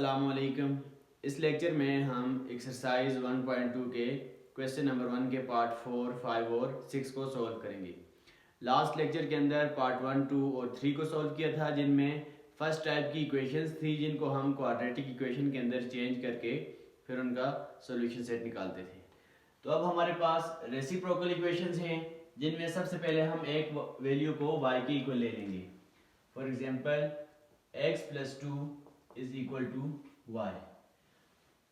अस्सलामुअलैकुम। इस लेक्चर में हम एक्सरसाइज 1.2 के क्वेश्चन नंबर 1 के पार्ट 4, 5 और 6 को सॉल्व करेंगे। लास्ट लेक्चर के अंदर पार्ट 1, 2 और 3 को सॉल्व किया था, जिनमें फर्स्ट टाइप की इक्वेशंस थी जिनको हम क्वाड्रेटिक इक्वेशन के अंदर चेंज करके फिर उनका सॉल्यूशन सेट निकालते थे। तो अब हमारे पास रेसिप्रोकल इक्वेशंस हैं, जिनमें सबसे पहले हम एक वैल्यू को y के इक्वल ले लेंगे। For example x + 2 = y।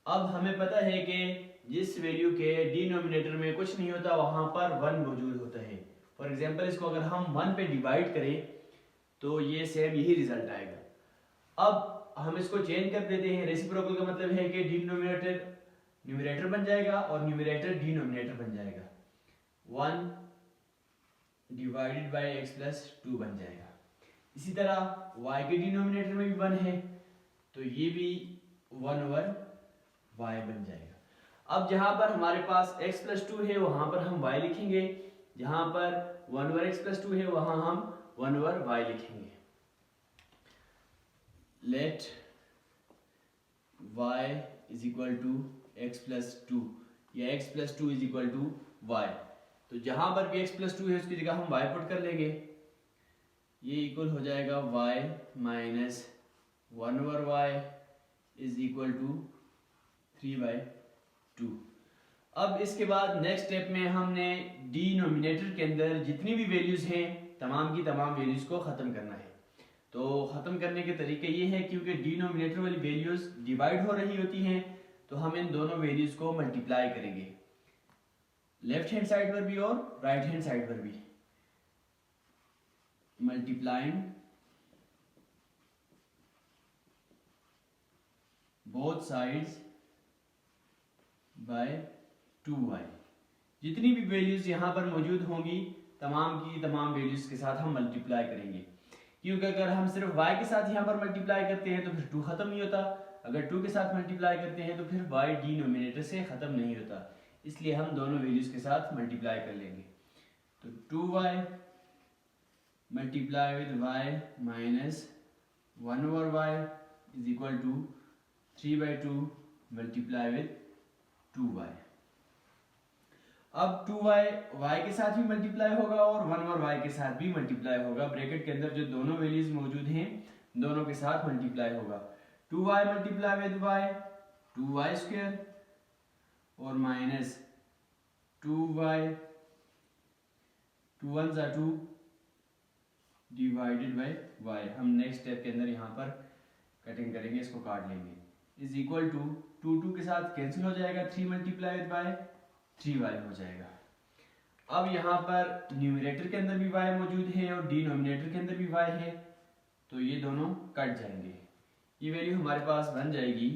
अब हमें पता है कि जिस वैल्यू के डिनोमिनेटर में कुछ नहीं होता वहां पर 1 मौजूद होता है। फॉर एग्जांपल इसको अगर हम 1 पे डिवाइड करें तो ये सेम यही रिजल्ट आएगा। अब हम इसको चेंज कर देते हैं। रेसिप्रोकल का मतलब है कि डिनोमिनेटर न्यूमरेटर बन जाएगा और न्यूमरेटर डिनोमिनेटर बन जाएगा। 1 डिवाइडेड बाय x + 2 बन जाएगा। इसी तरह y के डिनोमिनेटर में भी 1 है तो ये भी 1/y बन जाएगा। अब जहां पर हमारे पास x + 2 है वहां पर हम y लिखेंगे, जहां पर 1/x + 2 है वहां हम 1/y लिखेंगे। लेट y = x + 2 या x + 2 = y। तो जहां पर भी x + 2 है उसकी जगह हम y पुट कर लेंगे। ये इक्वल हो जाएगा y - 1/y = 3/2। अब इसके बाद नेक्स्ट स्टेप में हमने डिनोमिनेटर के अंदर जितनी भी वैल्यूज हैं तमाम की तमाम वैल्यूज को ख़त्म करना है। तो ख़त्म करने के तरीके ये है, क्योंकि डिनोमिनेटर वाली वैल्यूज डिवाइड हो रही होती हैं तो हम इन दोनों वैल्यूज को मल्टीप्लाई करेंगे, लेफ्ट हैंड साइड पर भी और राइट हैंड साइड पर भी। Multiplying both sides by 2y। जितनी भी वैल्यूज यहाँ पर मौजूद होंगी तमाम की तमाम वैल्यूज के साथ हम मल्टीप्लाई करेंगे, क्योंकि अगर हम सिर्फ y के साथ यहाँ पर मल्टीप्लाई करते हैं तो फिर 2 खत्म नहीं होता। अगर 2 के साथ मल्टीप्लाई करते हैं तो फिर y डिनोमिनेटर से खत्म नहीं होता, इसलिए हम दोनों वैल्यूज के साथ मल्टीप्लाई कर लेंगे। तो 2y multiply with y minus 1/y = 3/2 multiply with 2y। अब 2y y के साथ भी मल्टीप्लाई होगा और 1/y के साथ भी मल्टीप्लाई होगा। ब्रैकेट के अंदर जो दोनों वैल्यूज मौजूद हैं दोनों के साथ मल्टीप्लाई होगा। 2y multiply with y 2y² और minus 2y 2 1 = 2 divided bye y। हम नेक्स्ट स्टेप के अंदर यहाँ पर कटिंग करेंगे, इसको काट लेंगे। = 2 के साथ कैंसिल हो जाएगा, 3 मल्टीप्लाई विद y 3y हो जाएगा। अब यहाँ पर न्यूमरेटर के अंदर भी y मौजूद है और डिनोमिनेटर के अंदर भी y है तो ये दोनों कट जाएंगे। ये वैल्यू हमारे पास बन जाएगी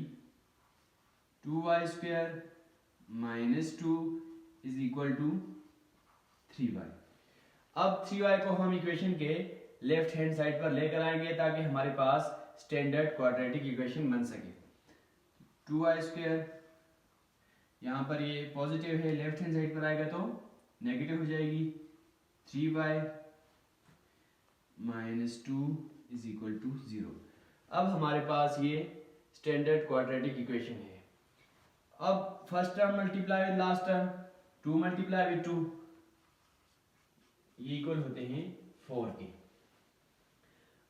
2y² - 2 = 3y। अब 3y को हम इक्वेशन के लेफ्ट हैंड साइड पर लेकर आएंगे ताकि हमारे पास स्टैंडर्ड क्वाड्रेटिक इक्वेशन बन सके। 2y², यहाँ पर ये पॉजिटिव है, लेफ्ट हैंड साइड पर आएगा तो नेगेटिव हो जाएगी। 3y - 2 = 0। अब हमारे पास ये स्टैंडर्ड क्वाड्रेटिक इक्वेशन है। अब first term multiply with last term, 2 multiply with 2 ये इक्वल होते हैं 4 के।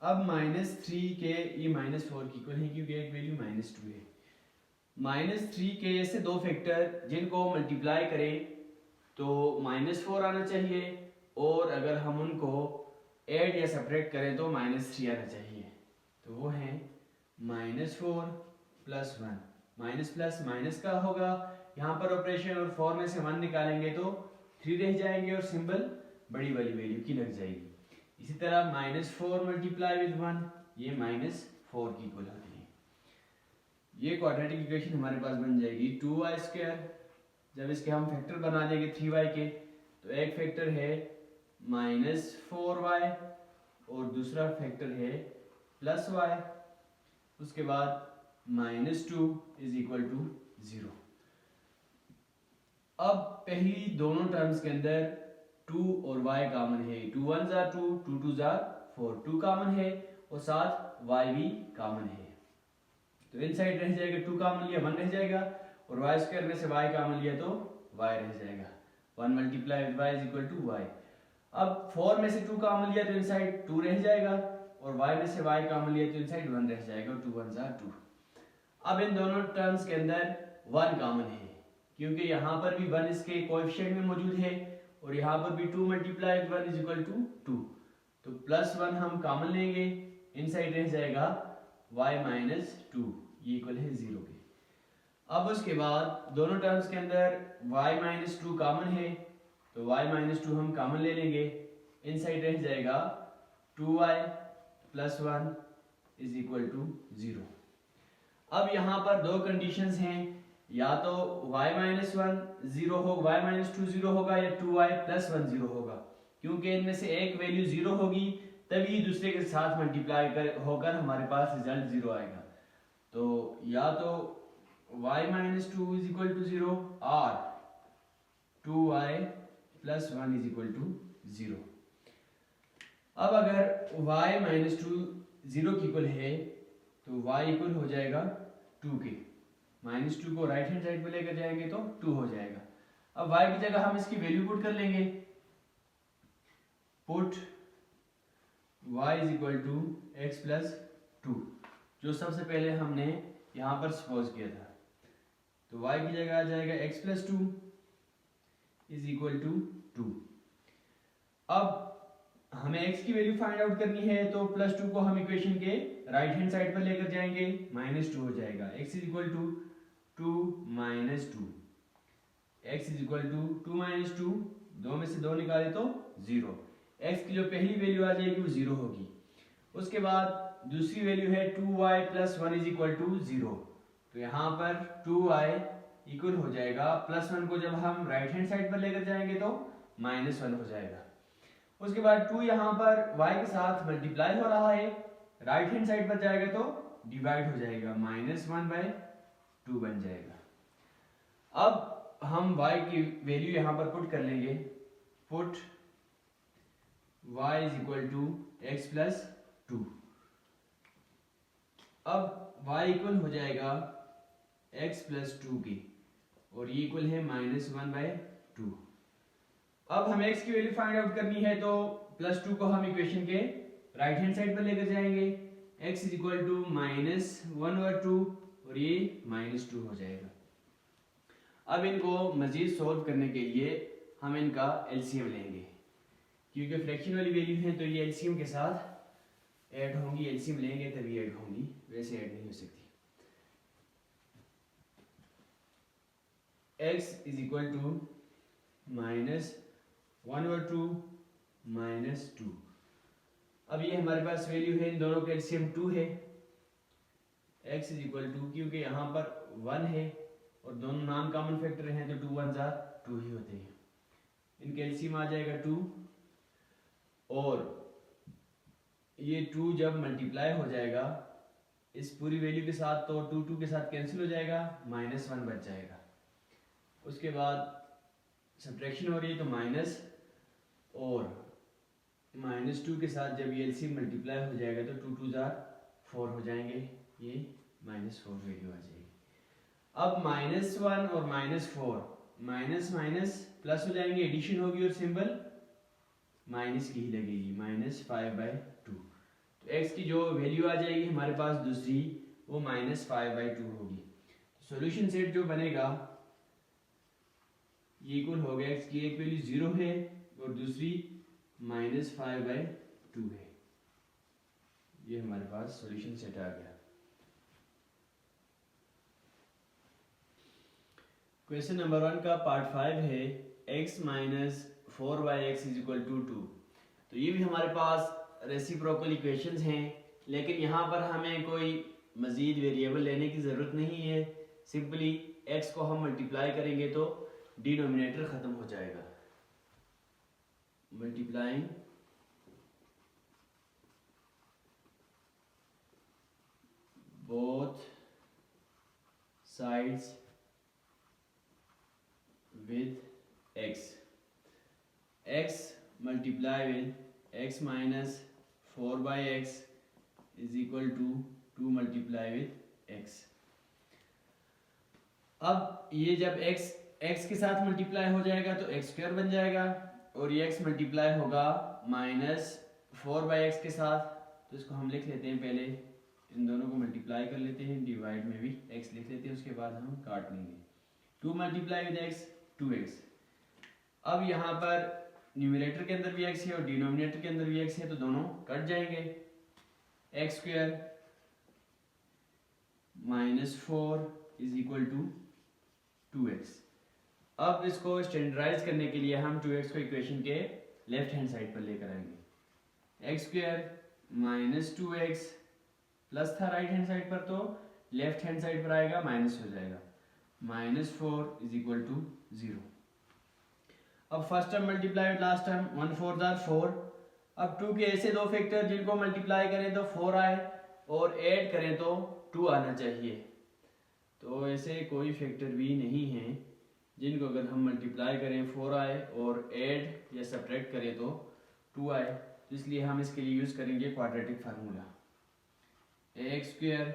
अब -3 के ये -4 की इक्वल है क्योंकि एक वैल्यू -2 है। -3 के से दो फैक्टर जिनको मल्टीप्लाई करें तो -4 आना चाहिए, और अगर हम उनको ऐड या सब्ट्रैक्ट करें तो -3 आना चाहिए। तो वो है -4 + 1। माइनस प्लस माइनस का होगा यहाँ पर ऑपरेशन, और 4 में से 1 निकालेंगे तो 3 रह जाएंगे और सिंबल बड़ी वाली वैल्यू की लग जाएगी। इसी तरह -4 मल्टीप्लाई विद 1 ये -4 की इक्वल होती है। ये क्वाड्रेटिक इक्वेशन हमारे पास बन जाएगी 2y²। जब इसके हम फैक्टर बना देंगे 3y के तो एक फैक्टर है -4y और दूसरा फैक्टर है +y। उसके बाद -2 = 0। अब पहली दोनों टर्म्स के अंदर 2 और y कॉमन है। 2 1 = 2, 2 2 = 4, 2 कॉमन है और साथ y भी कॉमन है। तो इन साइड रह जाएगा 2 कॉमन लिया 1 रह जाएगा, और वाई स्क्वायर में से y कॉमन लिया तो y रह जाएगा। 1 multiply with y is equal to y। अब 4 में से 2 कॉमन लिया तो इनसाइड 2 रह जाएगा, और y में से y कॉमन लिया तो इनसाइड 1 रह जाएगा, 2 1 जा 2। अब इन दोनों टर्म्स के अंदर 1 कॉमन है, क्योंकि यहाँ पर भी 1 इसके कोएफिशिएंट में मौजूद है, और यहाँ पर भी 2 multiply with 1 is equal to 2। तो +1 हम कॉमन लेंगे, इनसाइड रह जाएगा y माइनस 2, ये इक्वल है 0 के। अब उसके बाद दोनों टर्म्स के अंदर y माइनस 2 कॉमन है, तो y माइनस 2 हम कॉमन ले लेंगे, इनसाइड रह जाएगा 2y plus 1 is equal to 0। अब यहाँ पर दो कंडीशंस हैं, या तो y माइनस 1 0 हो, y माइनस 2 0 होगा, या 2y प्लस 1 0 होगा, क्योंकि इनमें से एक वैल्यू 0 होगी तभी दूसरे के साथ मल्टीप्लाई होकर हमारे पास रिजल्ट 0 आएगा। तो या तो y minus 2 is equal to 0 और 2y plus 1 is equal to 0। अब अगर y माइनस 2 0 की इक्वल है तो y इक्वल हो जाएगा 2 के, माइनस 2 को राइट हैंड साइड पे लेकर जाएंगे तो 2 हो जाएगा। अब y की जगह हम इसकी वैल्यू पुट कर लेंगे, put y is equal to x plus 2, जो सबसे पहले हमने यहाँ पर सपोज किया था। तो y की जगह आ जाएगा x plus 2 is equal to 2। अब हमें x की वैल्यू फाइंड आउट करनी है, तो +2 को हम इक्वेशन के राइट हैंड साइड पर लेकर जाएंगे, -2 हो जाएगा। x is equal to 2 minus 2, x is equal to 2 minus 2, 2 में से 2 निकाले तो 0। x की जो पहली वैल्यू आ जाएगी वो 0 होगी। उसके बाद दूसरी वैल्यू है 2y plus 1 is equal to 0, तो यहाँ पर 2y इक्वल हो जाएगा, +1 को जब हम राइट हैंड साइड पर लेकर जाएंगे तो -1 हो जाएगा। उसके बाद 2 यहाँ पर y के साथ मल्टीप्लाई हो रहा है, राइट हैंड साइड पर जाएगा तो डिवाइड हो जाएगा, -1/2 बन जाएगा। अब हम y की वैल्यू यहाँ पर पुट कर लेंगे, put y is equal to x plus 2। अब y इक्वल हो जाएगा x प्लस 2 की, और ये इक्वल है -1/2। अब हमें x की वैल्यू फाइंड आउट करनी है, तो +2 को हम इक्वेशन के राइट हैंड साइड पर लेकर जाएंगे, x इज इक्वल टू -1/2, और ये -2 हो जाएगा। अब इनको मजीद सोल्व करने के लिए हम इनका एलसीएम लेंगे, क्योंकि फ्रैक्शन वाली वैल्यू है तो ये एलसीएम के साथ ऐड होंगी, एलसीएम लेंगे तभी ऐड होंगी, वैसे ऐड नहीं हो सकती। x is equal to -1/2 -2। अब ये हमारे पास वैल्यू है, इन दोनों का एलसीएम 2 है, x इज इक्वल टू, क्योंकि यहाँ पर 1 है और दोनों नॉन कॉमन फैक्टर हैं तो 2 1 जा 2 ही होते हैं, इनका एलसीएम आ जाएगा 2, और ये 2 जब मल्टीप्लाई हो जाएगा इस पूरी वैल्यू के साथ तो 2 2 के साथ कैंसिल हो जाएगा, -1 बच जाएगा। उसके बाद सब्ट्रैक्शन हो रही है तो माइनस, और -2 के साथ जब ये एलसीएम मल्टीप्लाई हो जाएगा तो 2 2 जा 4 हो जाएंगे, ये -4 वैल्यू आ जाएगी। अब -1 और -4 माइनस माइनस प्लस हो जाएंगे, एडिशन होगी और सिंबल माइनस की ही लगेगी, -5/2। तो x की जो वैल्यू आ जाएगी हमारे पास दूसरी, वो -5/2 होगी। सॉल्यूशन सेट जो बनेगा ये इक्वल हो गया, x की एक वैल्यू 0 है और दूसरी -5/2 है। ये हमारे पास सॉल्यूशन सेट आ गया। क्वेश्चन नंबर 1 का पार्ट 5 है, x - 4y(x = 2). तो ये भी हमारे पास रेसिप्रोकल इक्वेशंस हैं, लेकिन यहाँ पर हमें कोई मज़ीद वेरिएबल लेने की ज़रूरत नहीं है, सिंपली x को हम मल्टीप्लाई करेंगे तो डिनोमिनेटर ख़त्म हो जाएगा। Multiplying both sides with x, x multiply with x minus 4/x is equal to 2 multiply with x। अब ये जब x के साथ मल्टीप्लाई हो जाएगा तो x स्क्वायर बन जाएगा, और ये x मल्टीप्लाई होगा -4/x के साथ, तो इसको हम लिख लेते हैं, पहले इन दोनों को मल्टीप्लाई कर लेते हैं, डिवाइड में भी x लिख लेते हैं, उसके बाद हम काट लेंगे। 2 मल्टीप्लाई विद x 2x। अब यहाँ पर न्यूमरेटर के अंदर भी x है और डिनोमिनेटर के अंदर भी x है, तो दोनों कट जाएंगे। x square -4 is equal to 2x। अब इसको स्टैंडर्डाइज करने के लिए हम 2x को इक्वेशन के लेफ्ट हैंड साइड पर लेकर आएंगे। x स्क्वायर -2x प्लस था राइट हैंड साइड पर, तो लेफ्ट हैंड साइड पर आएगा माइनस हो जाएगा, -4 इज इक्वल टू 0। अब first term multiply with last term, 1 4 जार 4। अब 2 के ऐसे दो फैक्टर जिनको मल्टीप्लाई करें तो 4 आए और ऐड करें तो 2 आना चाहिए। तो ऐसे कोई फैक्टर भी नहीं है जिनको अगर हम मल्टीप्लाई करें 4 आए और ऐड या सब्ट्रैक्ट करें तो 2 आए। तो इसलिए हम इसके लिए यूज करेंगे quadratic formula, ax square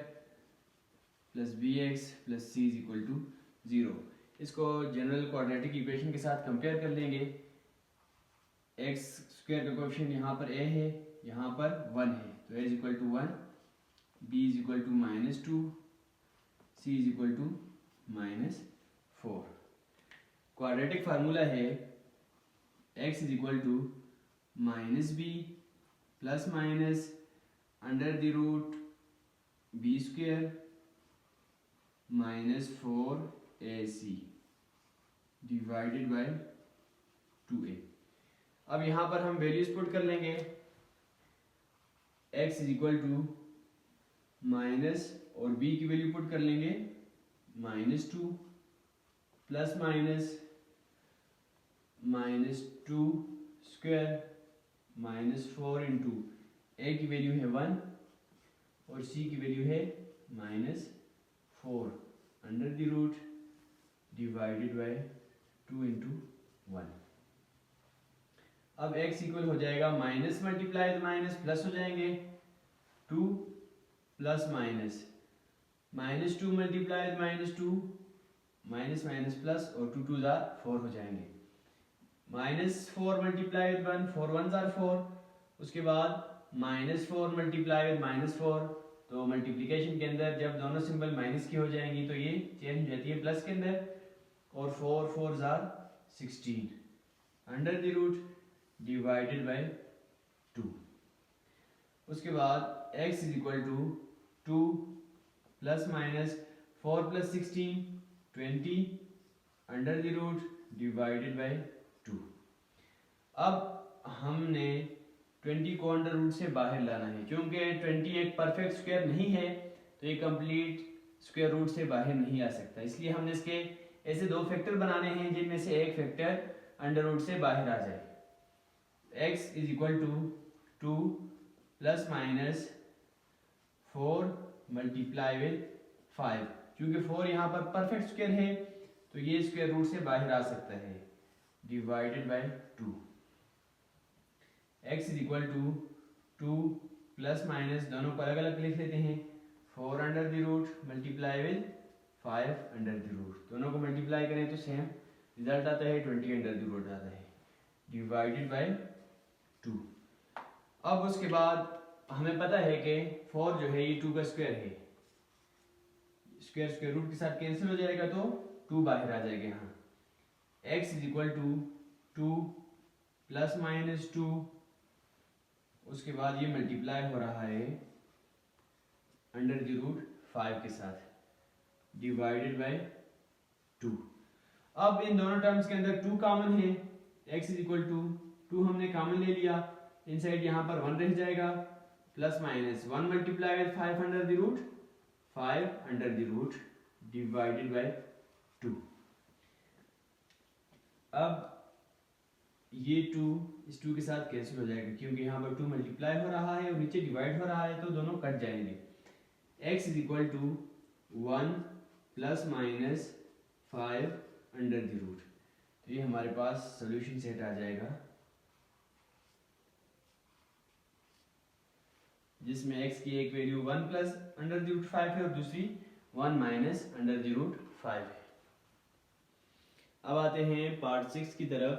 plus bx plus c is equal to 0। इसको जनरल क्वाड्रेटिक इक्वेशन के साथ कंपेयर कर लेंगे। x स्क्वायर का कोएफिशिएंट यहाँ पर a है, यहाँ पर 1 है, तो a is equal to 1, b is equal to -2, c is equal to -4। Quadratic formula है x is equal to -b plus minus under the root b square -4ac divided by 2a। अब यहाँ पर हम वैल्यूज पुट कर लेंगे। x is equal to minus और b की value put कर लेंगे, -2 plus minus -2 square -4 into a की वैल्यू है 1 और c की वैल्यू है -4 under the root divided by 2 into 1। अब x इक्वल हो जाएगा minus multiply with minus plus हो जाएंगे, 2 plus minus -2 multiply with -2 minus minus plus और 2 2 जार 4 हो जाएंगे, -4 मल्टीप्लाई विद 1 4 1 जार 4, उसके बाद -4 मल्टीप्लाई विद -4, तो मल्टीप्लिकेशन के अंदर जब दोनों सिंबल माइनस की हो जाएंगी तो ये चेंज हो जाती है प्लस के अंदर, और 4 4 जार 16 under the root divided by 2। उसके बाद x is equal to 2 plus minus 4 plus 16 20 under the root divided by 2। अब हमने 20 को अंडर रूट से बाहर लाना है, क्योंकि 20 एक परफेक्ट स्क्वायर नहीं है तो ये कंप्लीट स्क्वायर रूट से बाहर नहीं आ सकता। इसलिए हमने इसके ऐसे दो फैक्टर बनाने हैं जिनमें से एक फैक्टर अंडर रूट से बाहर आ जाए। x is equal to 2 plus minus 4 multiply with 5, क्योंकि 4 यहाँ पर परफेक्ट स्क्वायर है तो ये स्क्वायर रूट से बाहर आ सकता है, divided by 2। x is equal to 2 plus minus दोनों को अलग अलग लिख लेते हैं, 4 under the root multiply with 5 under the root, दोनों को मल्टीप्लाई करें तो सेम रिजल्ट आता है, 20 अंडर द रूट आता है, डिवाइडेड बाय 2। अब उसके बाद हमें पता है कि 4 जो है ये 2 का स्क्वायर है, स्क्वायर स्क्वायर रूट के साथ कैंसिल हो जाएगा तो 2 बाहर आ जाएगा यहाँ। x is equal to 2 plus minus 2, उसके बाद ये मल्टीप्लाई हो रहा है अंडर द रूट 5 के साथ, डिवाइडेड बाय 2। अब इन दोनों टर्म्स के अंदर 2 कॉमन है, x इज इक्वल टू 2 हमने कॉमन ले लिया, इनसाइड यहाँ पर 1 रह जाएगा, plus minus 1 multiply with 5 under the root 5 under the root divided by 2। अब ये 2 इस 2 के साथ कैंसिल हो जाएगा, क्योंकि यहाँ पर 2 मल्टीप्लाई हो रहा है और नीचे डिवाइड हो रहा है तो दोनों कट जाएंगे। x is equal to 1 plus minus 5 under the root, तो ये हमारे पास सोल्यूशन सेट आ जाएगा जिसमें x की एक value 1 plus under the root 5 है और दूसरी 1 माइनस √5 है। अब आते हैं पार्ट 6 की तरफ।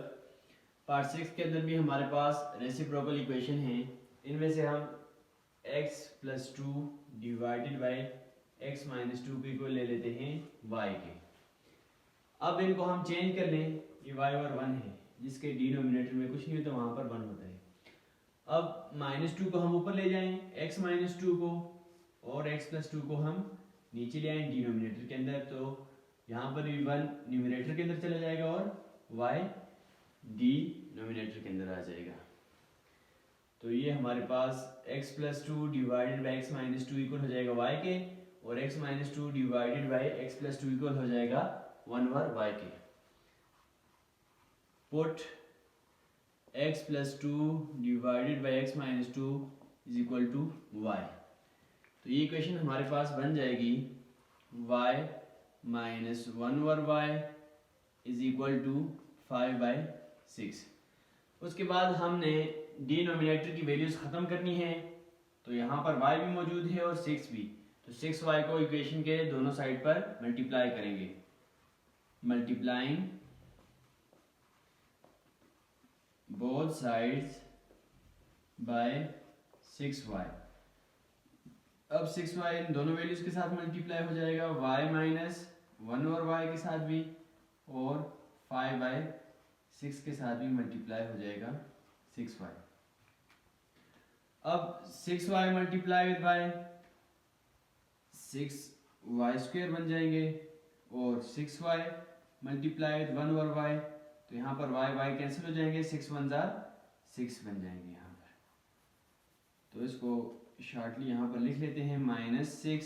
पार्ट 6 के अंदर भी हमारे पास रेसिप्रोकल इक्वेशन है। इनमें से हम x + 2 डिवाइडेड बाई x - 2 को इक्वल ले लेते हैं y के। अब इनको हम चेंज कर लें, ये y और 1 है जिसके डिनोमिनेटर में कुछ नहीं होता, वहाँ पर 1 होता है। अब -2 को हम ऊपर ले जाएं, x - 2 को, और x + 2 को हम नीचे ले आएं डिनोमिनेटर के अंदर, तो यहाँ पर भी 1 न्यूमरेटर के अंदर चला जाएगा और y डिनोमिनेटर के अंदर आ जाएगा। तो ये हमारे पास x + 2 divided by x - 2 equal हो जाएगा y के, और x - 2 divided by x + 2 equal हो जाएगा 1 ओवर y के। Put x + 2 divided by x - 2 is equal to y। तो ये इक्वेशन हमारे पास बन जाएगी y - 1 over y is equal to 5/6। उसके बाद हमने डिनोमिनेटर की वैल्यूज ख़त्म करनी है, तो यहाँ पर y भी मौजूद है और 6 भी, तो 6y को इक्वेशन के दोनों साइड पर मल्टीप्लाई करेंगे। Multiplying both sides by 6y। अब 6y इन दोनों वैल्यूज के साथ मल्टीप्लाई हो जाएगा, y - 1 ओवर y के साथ भी, और 5/6 के साथ भी मल्टीप्लाई हो जाएगा 6y। अब 6y multiply with y 6y² बन जाएंगे, और 6y multiply with 1 over y, तो यहाँ पर y कैंसिल हो जाएंगे, 6 1 जार 6 बन जाएंगे यहाँ पर। तो इसको शॉर्टली यहाँ पर लिख लेते हैं, -6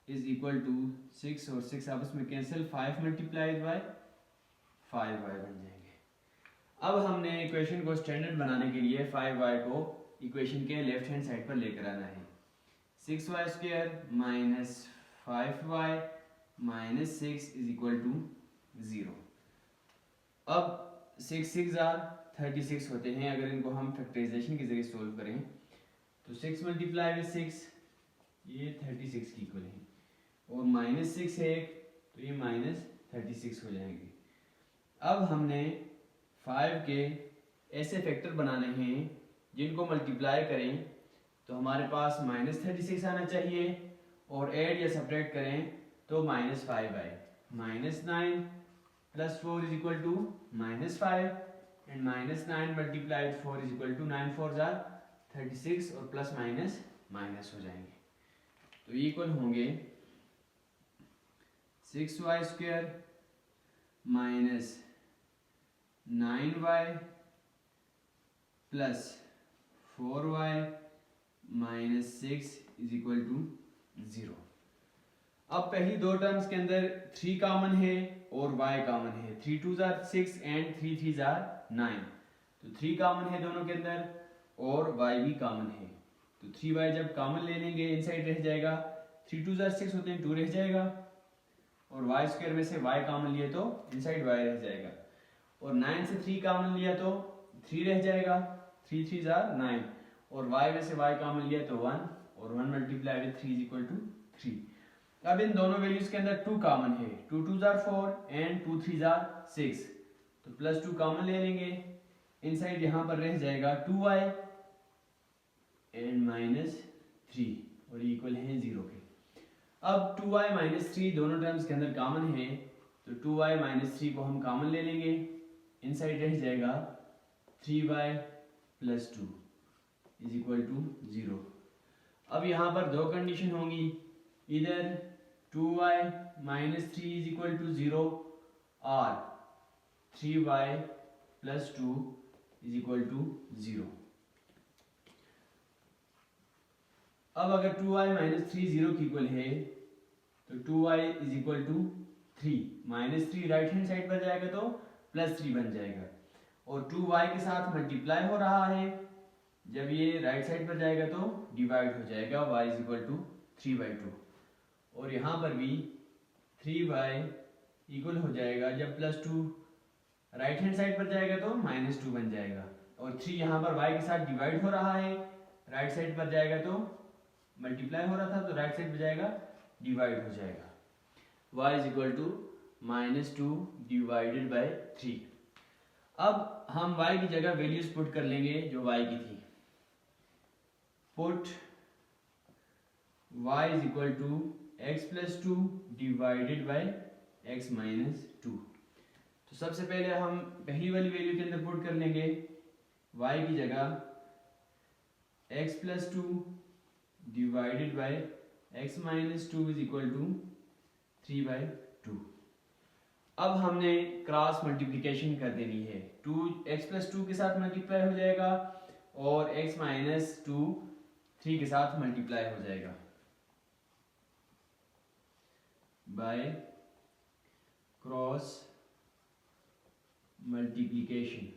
इज इक्वल टू 6 और 6 आपस में cancel, 5 multiply with y 5y बन जाएंगे। अब हमने इक्वेशन को स्टैंडर्ड बनाने के लिए 5y को इक्वेशन के लेफ्ट हैंड साइड पर लेकर आना है। 6y² - 5y - 6 is equal to 0। अब 6 6 जार 36 होते हैं, अगर इनको हम फैक्टराइजेशन के जरिए सोल्व करें तो 6 मल्टीप्लाई विद 6 ये 36 की इक्वल है, और -6 है तो ये -36 हो जाएंगे। अब हमने 5 के ऐसे फैक्टर बनाने हैं जिनको मल्टीप्लाई करें तो हमारे पास -36 आना चाहिए, और ऐड या सब्ट्रैक्ट करें तो -5y -9 + 4 is equal to -5, and -9 multiply with 4 is equal to 9 4 जार 36, और प्लस माइनस माइनस हो जाएंगे। तो इक्वल होंगे 6y² - 9y plus 4y - 6 is equal to 0। अब पहली दो टर्म्स के अंदर 3 कॉमन है और y कॉमन है, 3 2 जार 6 एंड 3 3 जार 9, तो 3 कॉमन है दोनों के अंदर, और y भी कॉमन है, तो 3y जब कॉमन ले लेंगे इनसाइड रह जाएगा, 3 2 जार 6 होते हैं 2 रह जाएगा, और y² में से y कॉमन लिए तो इनसाइड y रह जाएगा, और 9 से 3 कॉमन लिया तो 3 रह जाएगा, 3 3 जार 9, और y में से y कॉमन लिया तो 1, और 1 multiply with 3 is equal to 3। अब इन दोनों वैल्यूज के अंदर 2 कॉमन है, 2 2 जार 4 एंड 2 3 जार 6, तो +2 कॉमन ले लेंगे, इनसाइड यहाँ पर रह जाएगा 2y एंड -3, और इक्वल है 0 के। अब 2y - 3 दोनों टर्म्स के अंदर कॉमन है, तो 2y - 3 को हम कॉमन ले लेंगे, इनसाइड रह जाएगा 3y + 2 इज इक्वल टू 0। अब यहाँ पर दो कंडीशन होंगी, इधर 2y - 3 इज इक्वल टू 0 और 3y + 2 इज इक्वल टू 0। अब अगर 2y - 3 0 की इक्वल है तो 2y is equal to 3, -3 right hand side पर जाएगा तो +3 बन जाएगा, और 2y के साथ मल्टीप्लाई हो रहा है, जब ये राइट साइड पर जाएगा तो डिवाइड हो जाएगा, y इज इक्वल टू 3/2, और यहाँ पर भी 3y इक्वल हो जाएगा, जब +2 राइट हैंड साइड पर जाएगा तो -2 बन जाएगा, और 3 यहाँ पर y के साथ डिवाइड हो रहा है, राइट साइड पर जाएगा तो मल्टीप्लाई हो रहा था तो राइट साइड पर जाएगा डिवाइड हो जाएगा। y is equal to -2 divided by 3। अब हम y की जगह वैल्यूज पुट कर लेंगे जो y की थी। Put y is equal to x+2 divided by x-2। तो सबसे पहले हम पहली वाली वैल्यू के अंदर पुट कर लेंगे y की जगह x+2 divided by x-2 is equal to 3/2। अब हमने क्रॉस मल्टीप्लिकेशन कर देनी है। 2x+2 के साथ मल्टीप्लाई हो जाएगा और x-2 3 के साथ मल्टीप्लाई हो जाएगा by cross multiplication.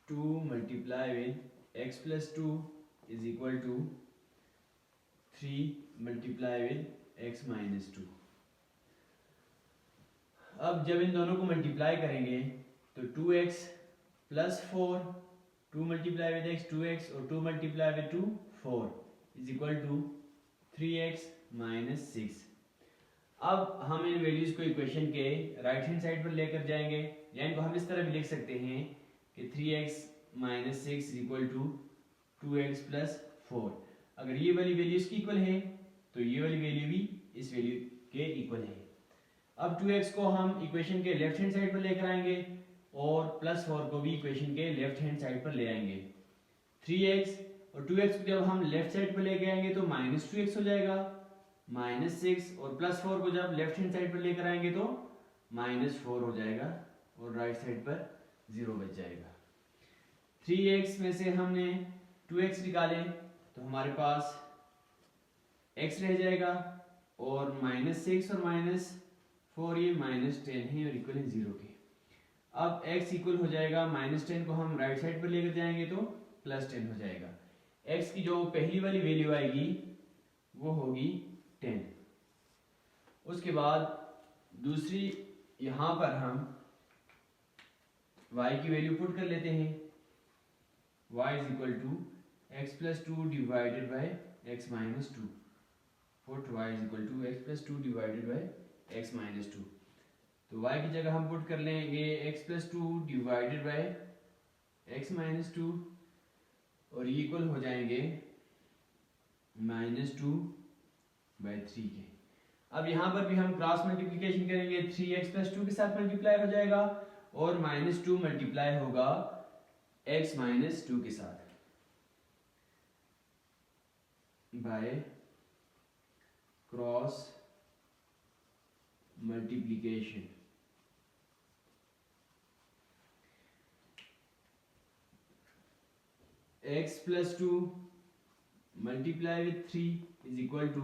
Two multiply with x+2 is equal to 3 multiply with x-2। अब जब इन दोनों को मल्टीप्लाई करेंगे तो 2x + 4, 2 multiply with x 2x और 2 multiply with 2 4 is equal to 3x - 6। अब हम इन वैल्यूज को इक्वेशन के राइट हैंड साइड पर लेकर जाएंगे, या इनको हम इस तरह भी लिख सकते हैं कि 3x - 6 is equal to 2x + 4। अगर ये वाली वैल्यू इसकी इक्वल है तो ये वाली वैल्यू भी इस वैल्यू के इक्वल है। अब 2x को हम इक्वेशन के लेफ्ट हैंड साइड पर लेकर आएंगे और +4 को भी इक्वेशन के लेफ्ट हैंड साइड पर ले आएंगे। 3x और 2x को जब हम लेफ्ट साइड पर लेके आएंगे तो -2x हो जाएगा, -6 और +4 को जब लेफ्ट हैंड साइड पर लेकर आएंगे तो -4 हो जाएगा और राइट साइड पर 0 बच जाएगा। 3x में से हमने 2x निकाले तो हमारे पास x रह जाएगा और -6 और -4 ये -10 है और इक्वल है 0 के। अब x इक्वल हो जाएगा -10 को हम राइट साइड पर लेकर जाएंगे तो +10 हो जाएगा। x की जो पहली वाली वैल्यू आएगी वो होगी 10। उसके बाद दूसरी यहां पर हम y की वैल्यू पुट कर लेते हैं। y is equal to x+2 divided by x-2। Put y is equal to x+2 divided by x-2। तो y की जगह हम पुट कर लेंगे x+2 डिवाइडेड बाय x-2 और इक्वल हो जाएंगे -2/3 के। अब यहाँ पर भी हम क्रॉस मल्टीप्लिकेशन करेंगे। 3x+2 के साथ मल्टीप्लाई हो जाएगा और -2 मल्टीप्लाई होगा x-2 के साथ by cross multiplication. x+2 multiply with 3 is equal to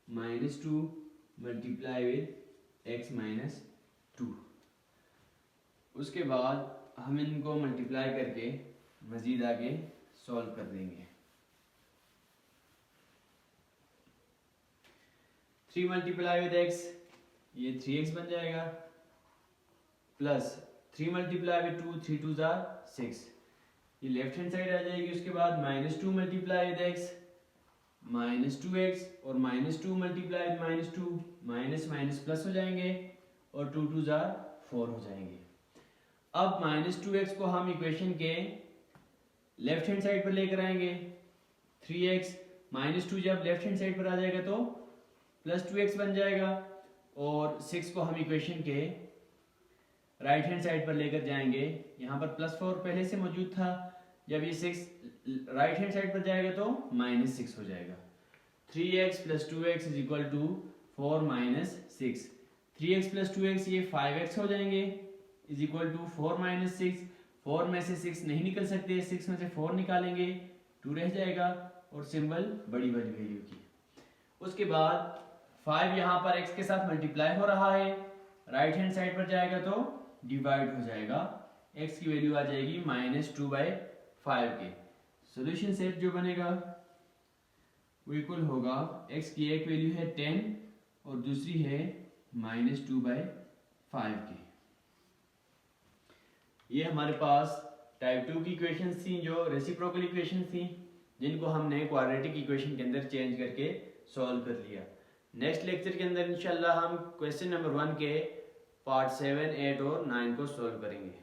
-2 multiply with x-2। उसके बाद हम इनको मल्टीप्लाई करके मजीद आगे सॉल्व कर देंगे। 3 मल्टीप्लाई विद x ये 3x बन जाएगा प्लस 3 मल्टीप्लाई विद 2 3 2 6 ये लेफ्ट हैंड साइड आ जाएगी। उसके बाद -2 मल्टीप्लाई विद x -2x और -2 मल्टीप्लाई विद -2 माइनस प्लस हो जाएंगे और 2 2 4 हो जाएंगे। अब -2x को हम इक्वेशन के लेफ्ट हैंड साइड पर लेकर आएंगे। 3x -2 जब लेफ्ट हैंड साइड पर आ जाएगा तो +2x बन जाएगा और 6 को हम इक्वेशन के राइट हैंड साइड पर लेकर जाएंगे। यहाँ पर +4 पहले से मौजूद था, जब ये 6 राइट हैंड साइड पर जाएगा तो -6 हो जाएगा। 3x + 2x is equal to 4 - 6। 3x + 2x ये 5x हो जाएंगे इज इक्वल टू 4 - 6। 4 में से 6 नहीं निकल सकते, 6 में से 4 निकालेंगे 2 रह जाएगा और सिंबल बड़ी वाली वैल्यू की। उसके बाद 5 यहाँ पर x के साथ मल्टीप्लाई हो रहा है, राइट हैंड साइड पर जाएगा तो डिवाइड हो जाएगा। x की वैल्यू आ जाएगी -2/5 के। सॉल्यूशन सेट जो बनेगा वो इक्वल होगा x की एक वैल्यू है 10 और दूसरी है -2/5 के। ये हमारे पास टाइप 2 की इक्वेशंस थी जो रेसिप्रोकल इक्वेशंस थी, जिनको हमने क्वाड्रेटिक इक्वेशन के अंदर चेंज करके सॉल्व कर लिया। नेक्स्ट लेक्चर के अंदर इंशाल्लाह हम क्वेश्चन नंबर 1 के पार्ट 7, 8 और 9 को सॉल्व करेंगे।